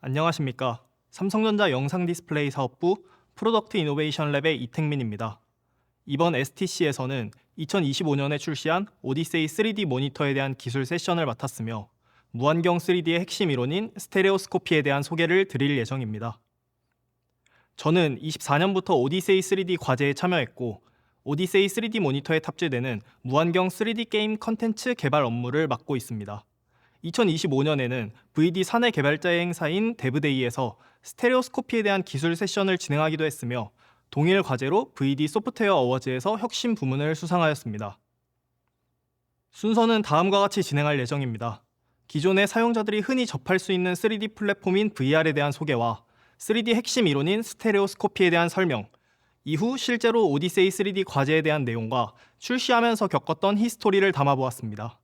안녕하십니까. 삼성전자 영상 디스플레이 사업부 프로덕트 이노베이션 랩의 이택민입니다. 이번 STC에서는 2025년에 출시한 오디세이 3D 모니터에 대한 기술 세션을 맡았으며 무안경 3D의 핵심 이론인 스테레오스코피에 대한 소개를 드릴 예정입니다. 저는 24년부터 오디세이 3D 과제에 참여했고 오디세이 3D 모니터에 탑재되는 무안경 3D 게임 컨텐츠 개발 업무를 맡고 있습니다. 2025년에는 VD 사내 개발자의 행사인 데브데이에서 스테레오스코피에 대한 기술 세션을 진행하기도 했으며 동일 과제로 VD 소프트웨어 어워즈에서 혁신 부문을 수상하였습니다. 순서는 다음과 같이 진행할 예정입니다. 기존의 사용자들이 흔히 접할 수 있는 3D 플랫폼인 VR에 대한 소개와 3D 핵심 이론인 스테레오스코피에 대한 설명, 이후 실제로 오디세이 3D 과제에 대한 내용과 출시하면서 겪었던 히스토리를 담아보았습니다.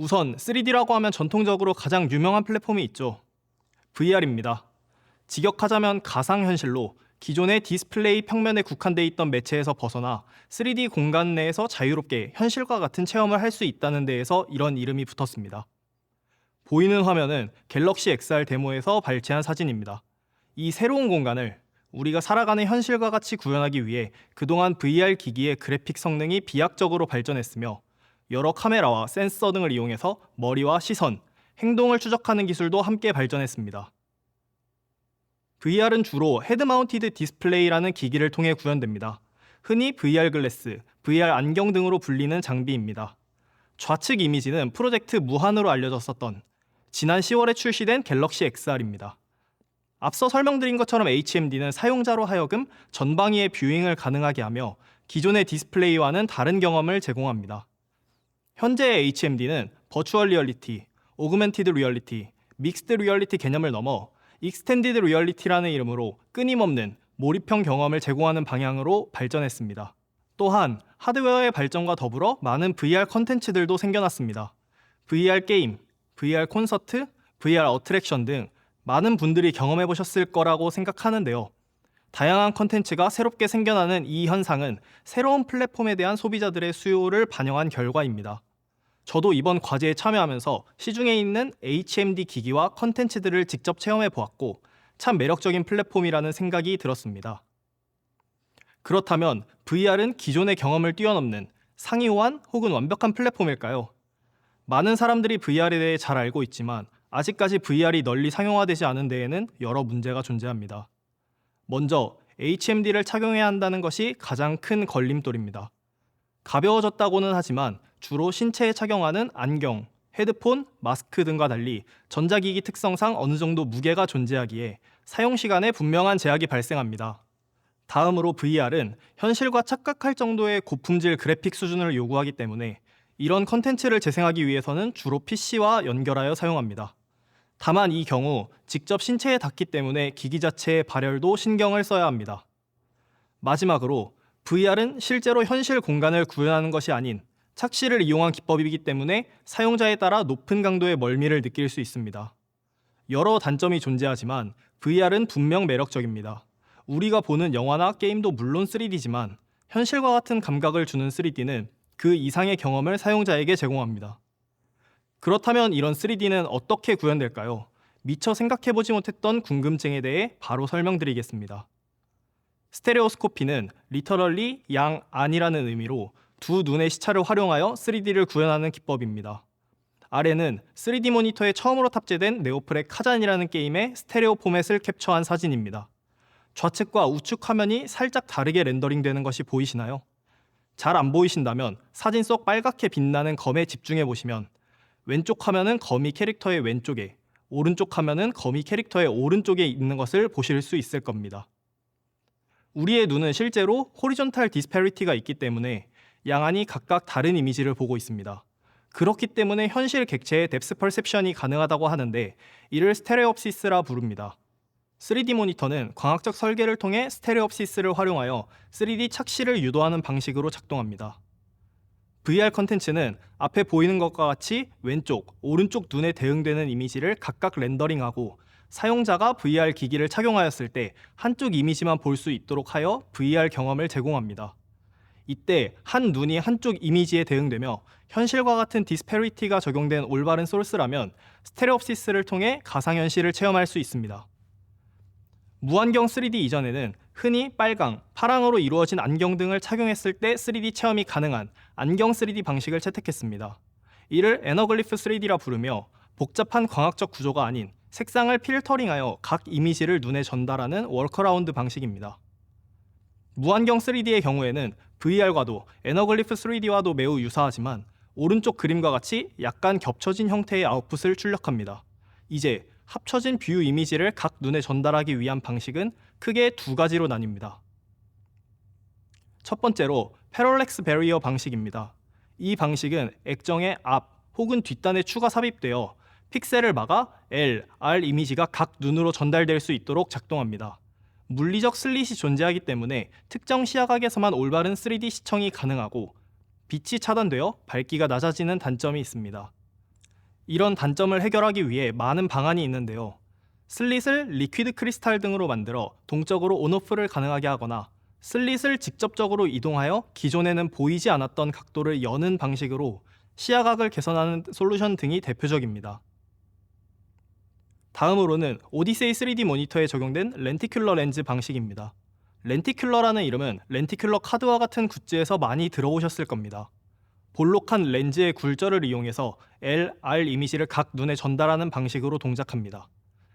우선 3D라고 하면 전통적으로 가장 유명한 플랫폼이 있죠. VR입니다. 직역하자면 가상현실로 기존의 디스플레이 평면에 국한되어 있던 매체에서 벗어나 3D 공간 내에서 자유롭게 현실과 같은 체험을 할 수 있다는 데에서 이런 이름이 붙었습니다. 보이는 화면은 갤럭시 XR 데모에서 발췌한 사진입니다. 이 새로운 공간을 우리가 살아가는 현실과 같이 구현하기 위해 그동안 VR 기기의 그래픽 성능이 비약적으로 발전했으며 여러 카메라와 센서 등을 이용해서 머리와 시선, 행동을 추적하는 기술도 함께 발전했습니다. VR은 주로 헤드 마운티드 디스플레이라는 기기를 통해 구현됩니다. 흔히 VR 글래스, VR 안경 등으로 불리는 장비입니다. 좌측 이미지는 프로젝트 무한으로 알려졌었던 지난 10월에 출시된 갤럭시 XR입니다. 앞서 설명드린 것처럼 HMD는 사용자로 하여금 전방위의 뷰잉을 가능하게 하며 기존의 디스플레이와는 다른 경험을 제공합니다. 현재의 HMD는 버추얼 리얼리티, 오그멘티드 리얼리티, 믹스드 리얼리티 개념을 넘어 익스텐디드 리얼리티라는 이름으로 끊임없는 몰입형 경험을 제공하는 방향으로 발전했습니다. 또한 하드웨어의 발전과 더불어 많은 VR 컨텐츠들도 생겨났습니다. VR 게임, VR 콘서트, VR 어트랙션 등 많은 분들이 경험해보셨을 거라고 생각하는데요. 다양한 컨텐츠가 새롭게 생겨나는 이 현상은 새로운 플랫폼에 대한 소비자들의 수요를 반영한 결과입니다. 저도 이번 과제에 참여하면서 시중에 있는 HMD 기기와 컨텐츠들을 직접 체험해 보았고 참 매력적인 플랫폼이라는 생각이 들었습니다. 그렇다면 VR은 기존의 경험을 뛰어넘는 상이호한 혹은 완벽한 플랫폼일까요? 많은 사람들이 VR에 대해 잘 알고 있지만 아직까지 VR이 널리 상용화되지 않은 데에는 여러 문제가 존재합니다. 먼저 HMD를 착용해야 한다는 것이 가장 큰 걸림돌입니다. 가벼워졌다고는 하지만 주로 신체에 착용하는 안경, 헤드폰, 마스크 등과 달리 전자기기 특성상 어느 정도 무게가 존재하기에 사용 시간에 분명한 제약이 발생합니다. 다음으로 VR은 현실과 착각할 정도의 고품질 그래픽 수준을 요구하기 때문에 이런 컨텐츠를 재생하기 위해서는 주로 PC와 연결하여 사용합니다. 다만 이 경우 직접 신체에 닿기 때문에 기기 자체의 발열도 신경을 써야 합니다. 마지막으로 VR은 실제로 현실 공간을 구현하는 것이 아닌 착시를 이용한 기법이기 때문에 사용자에 따라 높은 강도의 멀미를 느낄 수 있습니다. 여러 단점이 존재하지만 VR은 분명 매력적입니다. 우리가 보는 영화나 게임도 물론 3D지만 현실과 같은 감각을 주는 3D는 그 이상의 경험을 사용자에게 제공합니다. 그렇다면 이런 3D는 어떻게 구현될까요? 미처 생각해보지 못했던 궁금증에 대해 바로 설명드리겠습니다. 스테레오스코피는 리터럴리 양안이라는 의미로 두 눈의 시차를 활용하여 3D를 구현하는 기법입니다. 아래는 3D 모니터에 처음으로 탑재된 네오프렉 카잔이라는 게임의 스테레오 포맷을 캡처한 사진입니다. 좌측과 우측 화면이 살짝 다르게 렌더링되는 것이 보이시나요? 잘 안 보이신다면 사진 속 빨갛게 빛나는 검에 집중해 보시면 왼쪽 화면은 거미 캐릭터의 왼쪽에, 오른쪽 화면은 거미 캐릭터의 오른쪽에 있는 것을 보실 수 있을 겁니다. 우리의 눈은 실제로 호리존탈 디스패리티가 있기 때문에 양안이 각각 다른 이미지를 보고 있습니다. 그렇기 때문에 현실 객체의 뎁스 퍼셉션이 가능하다고 하는데 이를 스테레옵시스라 부릅니다. 3D 모니터는 광학적 설계를 통해 스테레옵시스를 활용하여 3D 착시를 유도하는 방식으로 작동합니다. VR 컨텐츠는 앞에 보이는 것과 같이 왼쪽, 오른쪽 눈에 대응되는 이미지를 각각 렌더링하고 사용자가 VR 기기를 착용하였을 때 한쪽 이미지만 볼 수 있도록 하여 VR 경험을 제공합니다. 이때 한 눈이 한쪽 이미지에 대응되며 현실과 같은 디스패리티가 적용된 올바른 소스라면 스테레옵시스를 통해 가상현실을 체험할 수 있습니다. 무안경 3D 이전에는 흔히 빨강, 파랑으로 이루어진 안경 등을 착용했을 때 3D 체험이 가능한 안경 3D 방식을 채택했습니다. 이를 에너글리프 3D라 부르며 복잡한 광학적 구조가 아닌 색상을 필터링하여 각 이미지를 눈에 전달하는 워크어라운드 방식입니다. 무안경 3D의 경우에는 VR과도 에너글리프 3D와도 매우 유사하지만 오른쪽 그림과 같이 약간 겹쳐진 형태의 아웃풋을 출력합니다. 이제 합쳐진 뷰 이미지를 각 눈에 전달하기 위한 방식은 크게 두 가지로 나뉩니다. 첫 번째로 패럴렉스 베리어 방식입니다. 이 방식은 액정의 앞 혹은 뒷단에 추가 삽입되어 픽셀을 막아 L, R 이미지가 각 눈으로 전달될 수 있도록 작동합니다. 물리적 슬릿이 존재하기 때문에 특정 시야각에서만 올바른 3D 시청이 가능하고 빛이 차단되어 밝기가 낮아지는 단점이 있습니다. 이런 단점을 해결하기 위해 많은 방안이 있는데요. 슬릿을 리퀴드 크리스탈 등으로 만들어 동적으로 온오프를 가능하게 하거나 슬릿을 직접적으로 이동하여 기존에는 보이지 않았던 각도를 여는 방식으로 시야각을 개선하는 솔루션 등이 대표적입니다. 다음으로는 오디세이 3D 모니터에 적용된 렌티큘러 렌즈 방식입니다. 렌티큘러라는 이름은 렌티큘러 카드와 같은 굿즈에서 많이 들어보셨을 겁니다. 볼록한 렌즈의 굴절을 이용해서 L, R 이미지를 각 눈에 전달하는 방식으로 동작합니다.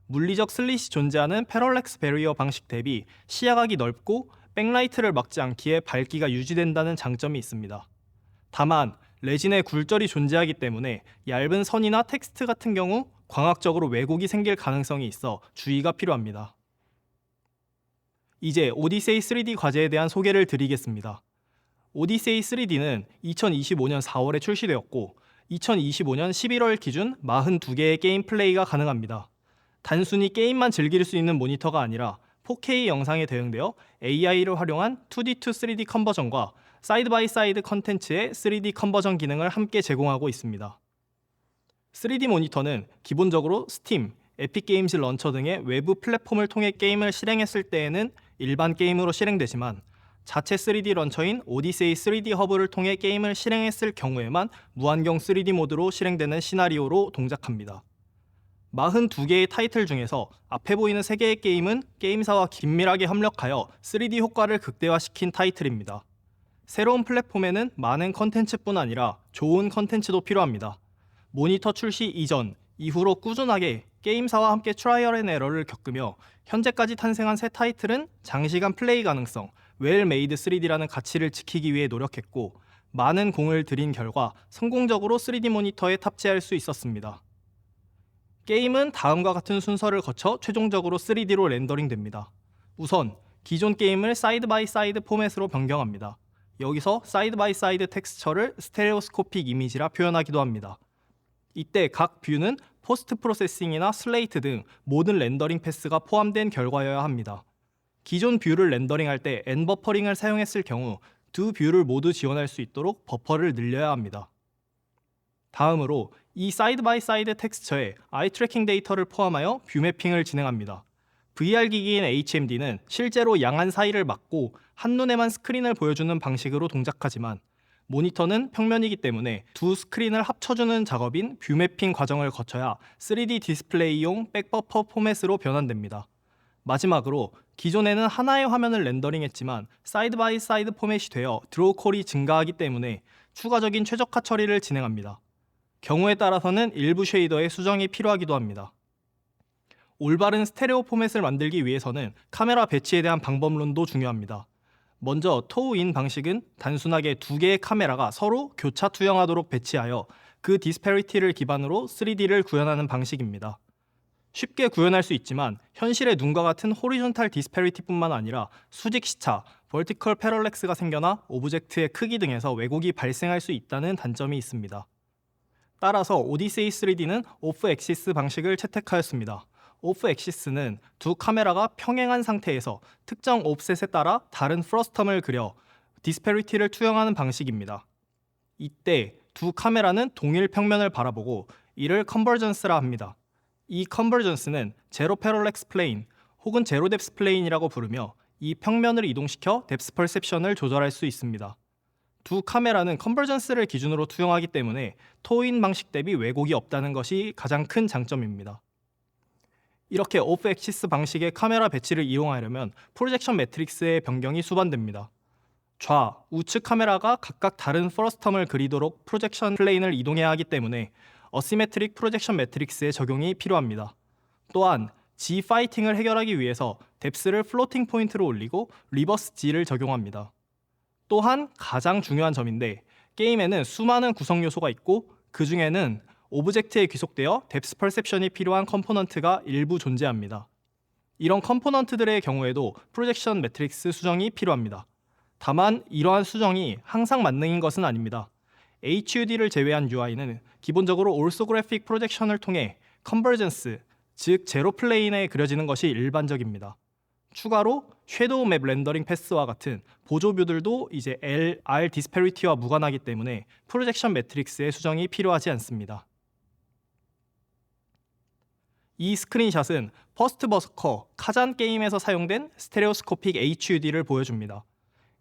물리적 슬릿이 존재하는 패럴렉스 베리어 방식 대비 시야각이 넓고 백라이트를 막지 않기에 밝기가 유지된다는 장점이 있습니다. 다만 레진에 굴절이 존재하기 때문에 얇은 선이나 텍스트 같은 경우 광학적으로 왜곡이 생길 가능성이 있어 주의가 필요합니다. 이제 오디세이 3D 과제에 대한 소개를 드리겠습니다. 오디세이 3D는 2025년 4월에 출시되었고 2025년 11월 기준 42개의 게임 플레이가 가능합니다. 단순히 게임만 즐길 수 있는 모니터가 아니라 4K 영상에 대응되어 AI를 활용한 2D to 3D 컨버전과 사이드 바이 사이드 컨텐츠의 3D 컨버전 기능을 함께 제공하고 있습니다. 3D 모니터는 기본적으로 스팀, 에픽 게임즈 런처 등의 외부 플랫폼을 통해 게임을 실행했을 때에는 일반 게임으로 실행되지만 자체 3D 런처인 오디세이 3D 허브를 통해 게임을 실행했을 경우에만 무안경 3D 모드로 실행되는 시나리오로 동작합니다. 42개의 타이틀 중에서 앞에 보이는 3개의 게임은 게임사와 긴밀하게 협력하여 3D 효과를 극대화시킨 타이틀입니다. 새로운 플랫폼에는 많은 컨텐츠뿐 아니라 좋은 컨텐츠도 필요합니다. 모니터 출시 이전, 이후로 꾸준하게 게임사와 함께 트라이얼 앤 에러를 겪으며 현재까지 탄생한 새 타이틀은 장시간 플레이 가능성, 웰 메이드 3D라는 가치를 지키기 위해 노력했고 많은 공을 들인 결과 성공적으로 3D 모니터에 탑재할 수 있었습니다. 게임은 다음과 같은 순서를 거쳐 최종적으로 3D로 렌더링됩니다. 우선 기존 게임을 사이드 바이 사이드 포맷으로 변경합니다. 여기서 사이드 바이 사이드 텍스처를 스테레오스코픽 이미지라 표현하기도 합니다. 이때 각 뷰는 포스트 프로세싱이나 슬레이트 등 모든 렌더링 패스가 포함된 결과여야 합니다. 기존 뷰를 렌더링할 때 엔버퍼링을 사용했을 경우 두 뷰를 모두 지원할 수 있도록 버퍼를 늘려야 합니다. 다음으로 이 사이드 바이 사이드 텍스처에 아이 트래킹 데이터를 포함하여 뷰 매핑을 진행합니다. VR 기기인 HMD는 실제로 양안 사이를 막고 한눈에만 스크린을 보여주는 방식으로 동작하지만 모니터는 평면이기 때문에 두 스크린을 합쳐주는 작업인 뷰 매핑 과정을 거쳐야 3D 디스플레이용 백버퍼 포맷으로 변환됩니다. 마지막으로 기존에는 하나의 화면을 렌더링했지만 사이드 바이 사이드 포맷이 되어 드로우 콜이 증가하기 때문에 추가적인 최적화 처리를 진행합니다. 경우에 따라서는 일부 쉐이더의 수정이 필요하기도 합니다. 올바른 스테레오 포맷을 만들기 위해서는 카메라 배치에 대한 방법론도 중요합니다. 먼저 토우인 방식은 단순하게 두 개의 카메라가 서로 교차 투영하도록 배치하여 그 디스패리티를 기반으로 3D를 구현하는 방식입니다. 쉽게 구현할 수 있지만 현실의 눈과 같은 호리존탈 디스패리티뿐만 아니라 수직 시차, 버티컬 패럴렉스가 생겨나 오브젝트의 크기 등에서 왜곡이 발생할 수 있다는 단점이 있습니다. 따라서 오디세이 3D는 오프 엑시스 방식을 채택하였습니다. 오프 엑시스는 두 카메라가 평행한 상태에서 특정 옵셋에 따라 다른 프러스텀을 그려 디스패리티를 투영하는 방식입니다. 이때 두 카메라는 동일 평면을 바라보고 이를 컨버전스라 합니다. 이 컨버전스는 제로 패럴렉스 플레인 혹은 제로 뎁스 플레인이라고 부르며 이 평면을 이동시켜 뎁스 퍼셉션을 조절할 수 있습니다. 두 카메라는 컨버전스를 기준으로 투영하기 때문에 토인 방식 대비 왜곡이 없다는 것이 가장 큰 장점입니다. 이렇게 오프 엑시스 방식의 카메라 배치를 이용하려면 프로젝션 매트릭스의 변경이 수반됩니다. 좌, 우측 카메라가 각각 다른 프러스텀을 그리도록 프로젝션 플레인을 이동해야 하기 때문에 어시메트릭 프로젝션 매트릭스의 적용이 필요합니다. 또한 G 파이팅을 해결하기 위해서 뎁스를 플로팅 포인트로 올리고 리버스 G를 적용합니다. 또한 가장 중요한 점인데 게임에는 수많은 구성 요소가 있고 그 중에는 오브젝트에 귀속되어 뎁스 퍼셉션이 필요한 컴포넌트가 일부 존재합니다. 이런 컴포넌트들의 경우에도 프로젝션 매트릭스 수정이 필요합니다. 다만 이러한 수정이 항상 만능인 것은 아닙니다. HUD를 제외한 UI는 기본적으로 오르소그래픽 프로젝션을 통해 컨버전스, 즉 제로 플레인에 그려지는 것이 일반적입니다. 추가로 섀도우 맵 렌더링 패스와 같은 보조 뷰들도 이제 LR 디스패리티와 무관하기 때문에 프로젝션 매트릭스의 수정이 필요하지 않습니다. 이 스크린샷은 퍼스트 버스커 카잔 게임에서 사용된 스테레오스코픽 HUD를 보여줍니다.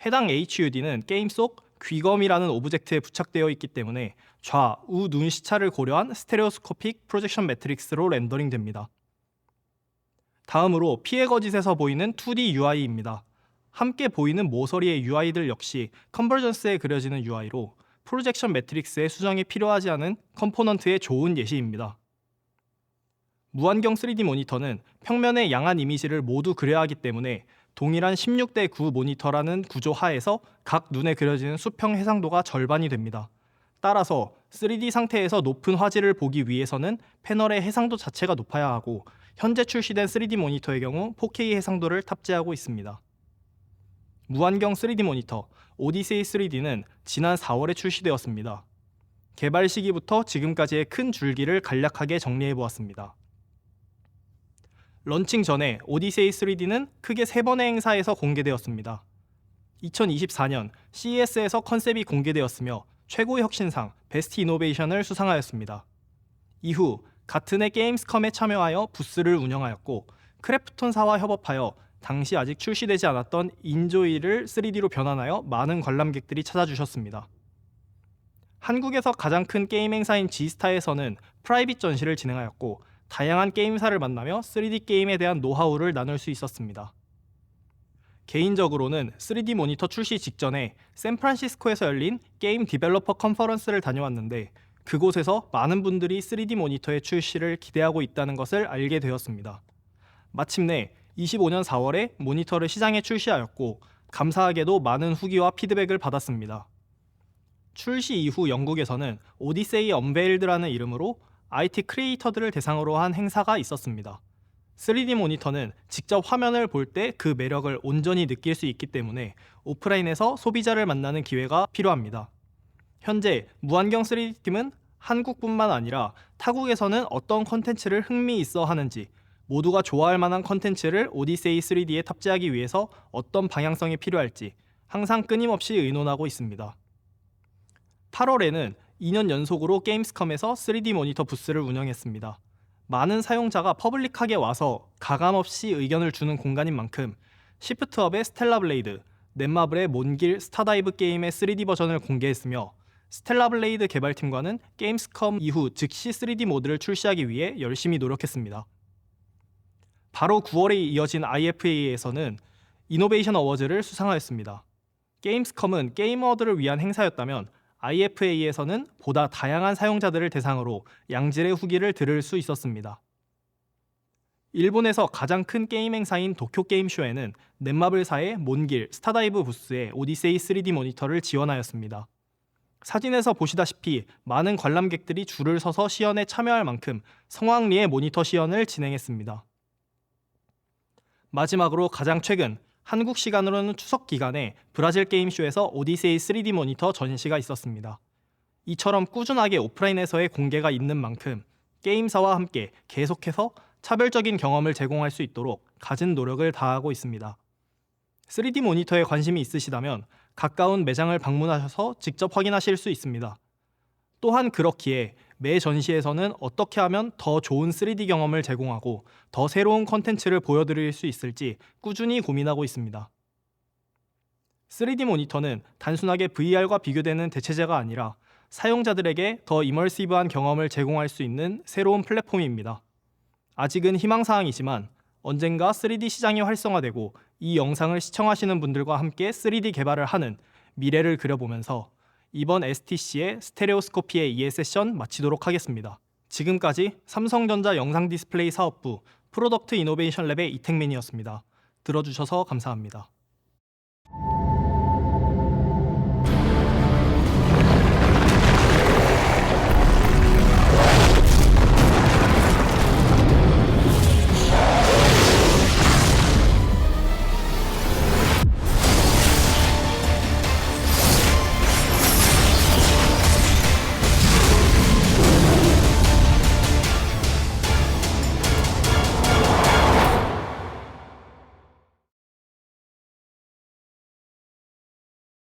해당 HUD는 게임 속 귀검이라는 오브젝트에 부착되어 있기 때문에 좌우 눈 시차를 고려한 스테레오스코픽 프로젝션 매트릭스로 렌더링됩니다. 다음으로 피해 거짓에서 보이는 2D UI입니다. 함께 보이는 모서리의 UI들 역시 컨버전스에 그려지는 UI로 프로젝션 매트릭스의 수정이 필요하지 않은 컴포넌트의 좋은 예시입니다. 무안경 3D 모니터는 평면의 양한 이미지를 모두 그려야 하기 때문에 동일한 16:9 모니터라는 구조 하에서 각 눈에 그려지는 수평 해상도가 절반이 됩니다. 따라서 3D 상태에서 높은 화질을 보기 위해서는 패널의 해상도 자체가 높아야 하고 현재 출시된 3D 모니터의 경우 4K 해상도를 탑재하고 있습니다. 무안경 3D 모니터 오디세이 3D는 지난 4월에 출시되었습니다. 개발 시기부터 지금까지의 큰 줄기를 간략하게 정리해보았습니다. 런칭 전에 오디세이 3D는 크게 3번의 행사에서 공개되었습니다. 2024년 CES에서 컨셉이 공개되었으며 최고의 혁신상 베스트 이노베이션을 수상하였습니다. 이후 같은 해 게임스컴에 참여하여 부스를 운영하였고 크래프톤사와 협업하여 당시 아직 출시되지 않았던 인조이를 3D로 변환하여 많은 관람객들이 찾아주셨습니다. 한국에서 가장 큰 게임 행사인 G스타에서는 프라이빗 전시를 진행하였고 다양한 게임사를 만나며 3D 게임에 대한 노하우를 나눌 수 있었습니다. 개인적으로는 3D 모니터 출시 직전에 샌프란시스코에서 열린 게임 디벨로퍼 컨퍼런스를 다녀왔는데 그곳에서 많은 분들이 3D 모니터의 출시를 기대하고 있다는 것을 알게 되었습니다. 마침내 25년 4월에 모니터를 시장에 출시하였고 감사하게도 많은 후기와 피드백을 받았습니다. 출시 이후 영국에서는 오디세이 언베일드라는 이름으로 IT 크리에이터들을 대상으로 한 행사가 있었습니다. 3D 모니터는 직접 화면을 볼 때 그 매력을 온전히 느낄 수 있기 때문에 오프라인에서 소비자를 만나는 기회가 필요합니다. 현재 무안경 3D팀은 한국뿐만 아니라 타국에서는 어떤 컨텐츠를 흥미있어 하는지, 모두가 좋아할 만한 컨텐츠를 오디세이 3D에 탑재하기 위해서 어떤 방향성이 필요할지 항상 끊임없이 의논하고 있습니다. 8월에는 2년 연속으로 게임스컴에서 3D 모니터 부스를 운영했습니다. 많은 사용자가 퍼블릭하게 와서 가감없이 의견을 주는 공간인 만큼 시프트업의 스텔라 블레이드, 넷마블의 몬길 스타다이브 게임의 3D 버전을 공개했으며 스텔라 블레이드 개발팀과는 게임스컴 이후 즉시 3D 모드를 출시하기 위해 열심히 노력했습니다. 바로 9월에 이어진 IFA에서는 이노베이션 어워즈를 수상하였습니다. 게임스컴은 게이머들을 위한 행사였다면 IFA에서는 보다 다양한 사용자들을 대상으로 양질의 후기를 들을 수 있었습니다. 일본에서 가장 큰 게임 행사인 도쿄 게임쇼에는 넷마블사의 몬길 스타다이브 부스에 오디세이 3D 모니터를 지원하였습니다. 사진에서 보시다시피 많은 관람객들이 줄을 서서 시연에 참여할 만큼 성황리에 모니터 시연을 진행했습니다. 마지막으로 가장 최근 한국 시간으로는 추석 기간에 브라질 게임쇼에서 오디세이 3D 모니터 전시가 있었습니다. 이처럼 꾸준하게 오프라인에서의 공개가 있는 만큼 게임사와 함께 계속해서 차별적인 경험을 제공할 수 있도록 갖은 노력을 다하고 있습니다. 3D 모니터에 관심이 있으시다면 가까운 매장을 방문하셔서 직접 확인하실 수 있습니다. 또한 그렇기에 매 전시에서는 어떻게 하면 더 좋은 3D 경험을 제공하고 더 새로운 컨텐츠를 보여드릴 수 있을지 꾸준히 고민하고 있습니다. 3D 모니터는 단순하게 VR과 비교되는 대체제가 아니라 사용자들에게 더 이머시브한 경험을 제공할 수 있는 새로운 플랫폼입니다. 아직은 희망사항이지만 언젠가 3D 시장이 활성화되고 이 영상을 시청하시는 분들과 함께 3D 개발을 하는 미래를 그려보면서 이번 STC의 스테레오스코피의 2회 세션 마치도록 하겠습니다. 지금까지 삼성전자 영상 디스플레이 사업부 프로덕트 이노베이션 랩의 이택민이었습니다. 들어주셔서 감사합니다.